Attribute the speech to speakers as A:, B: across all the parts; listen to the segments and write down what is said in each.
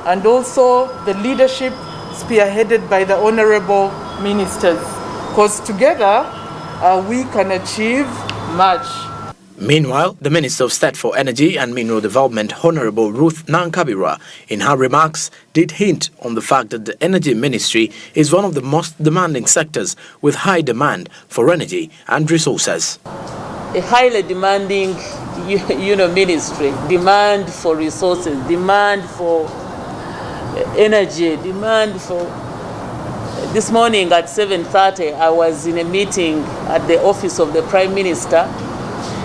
A: and also the leadership spearheaded by the honorable ministers, because together we can achieve much.
B: Meanwhile, the Minister of State for Energy and Mineral Development, Honorable Ruth Nankabirwa, in her remarks, did hint on the fact that the Energy Ministry is one of the most demanding sectors with high demand for energy and resources.
C: A highly demanding, ministry, demand for resources, demand for energy, demand for... This morning at 7:30, I was in a meeting at the office of the Prime Minister,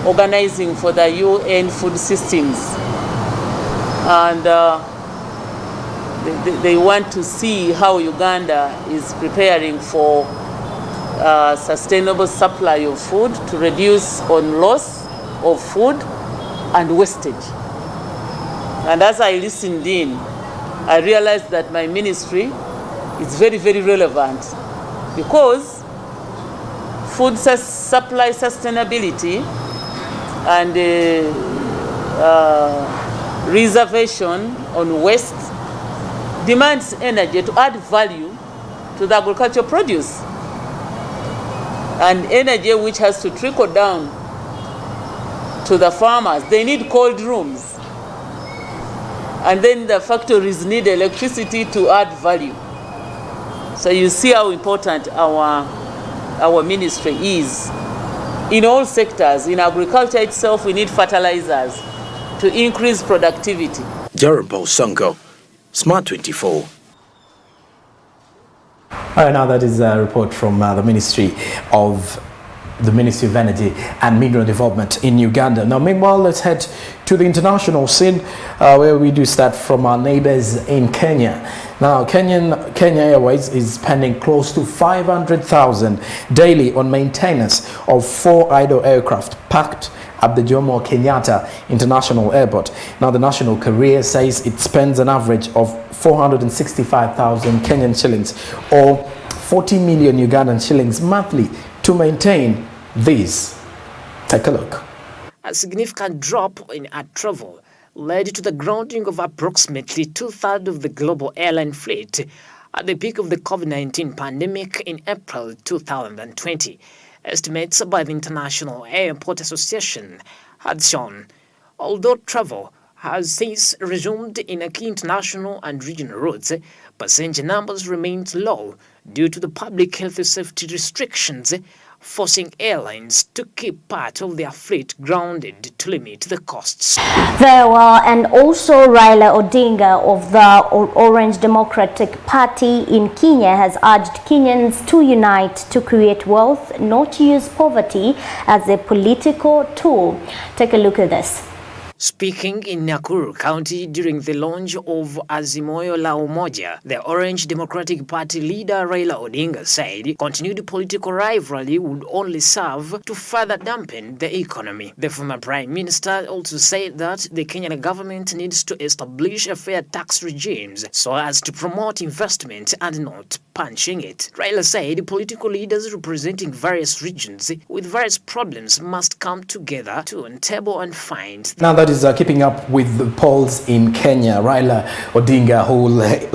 C: organizing for the UN food systems, and they want to see how Uganda is preparing for sustainable supply of food to reduce on loss of food and wastage. And as I listened in, I realized that my ministry is very, very relevant, because food supply sustainability and reservation on waste demands energy to add value to the agricultural produce, and energy which has to trickle down to the farmers. They need cold rooms, and then the factories need electricity to add value. So you see how important our ministry is. In all sectors, in agriculture itself, we need fertilizers to increase productivity.
B: SSONKO, Smart 24.
D: All right, now that is a report from the Ministry of Energy and Mineral Development in Uganda. Now, meanwhile, let's head to the international scene, where we do start from our neighbors in Kenya. Now, Kenya Airways is spending close to 500,000 daily on maintenance of 4 idle aircraft parked at the Jomo Kenyatta International Airport. Now, the national carrier says it spends an average of 465,000 Kenyan shillings, or 40 million Ugandan shillings monthly to maintain these. Take a look.
E: A significant drop in air travel led to the grounding of approximately 2/3 of the global airline fleet at the peak of the COVID-19 pandemic in April 2020. Estimates by the International Airport Association had shown. Although travel has since resumed in key international and regional routes, passenger numbers remained low due to the public health safety restrictions, forcing airlines to keep part of their fleet grounded to limit the costs.
F: And also Raila Odinga of the Orange Democratic Party in Kenya has urged Kenyans to unite to create wealth, not use poverty as a political tool. Take a look at this.
E: Speaking in Nakuru County during the launch of Azimio la Umoja, the Orange Democratic Party leader Raila Odinga said continued political rivalry would only serve to further dampen the economy. The former Prime Minister also said that the Kenyan government needs to establish a fair tax regimes so as to promote investment and not punching it. Raila said political leaders representing various regions with various problems must come together to untable and find.
D: Now that is keeping up with the polls in Kenya. Raila Odinga, who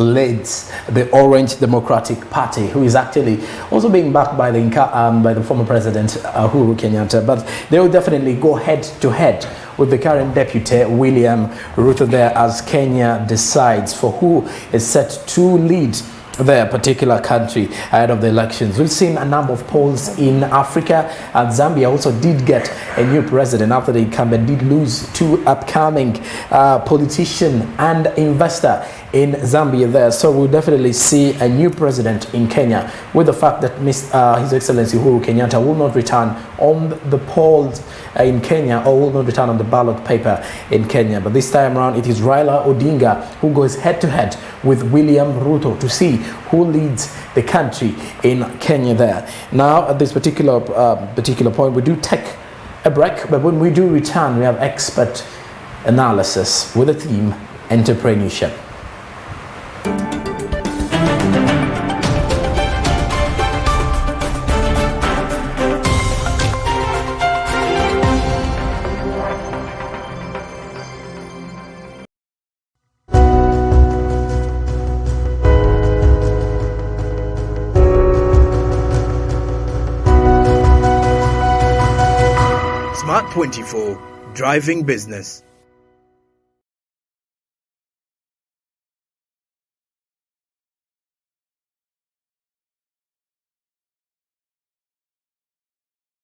D: leads the Orange Democratic Party, who is actually also being backed by the former president Uhuru Kenyatta, but they will definitely go head to head with the current deputy William Ruto there as Kenya decides for who is set to lead their particular country ahead of the elections. We've seen a number of polls in Africa, and Zambia also did get a new president after the incumbent did lose to upcoming politician and investor in Zambia there. So we'll definitely see a new president in Kenya, with the fact that His Excellency Uhuru Kenyatta will not return on the polls in Kenya, or will not return on the ballot paper in Kenya. But this time around, it is Raila Odinga who goes head to head with William Ruto to see who leads the country in Kenya there. Now, at this particular point, we do take a break, but when we do return, we have expert analysis with the theme entrepreneurship.
B: At 24, driving business.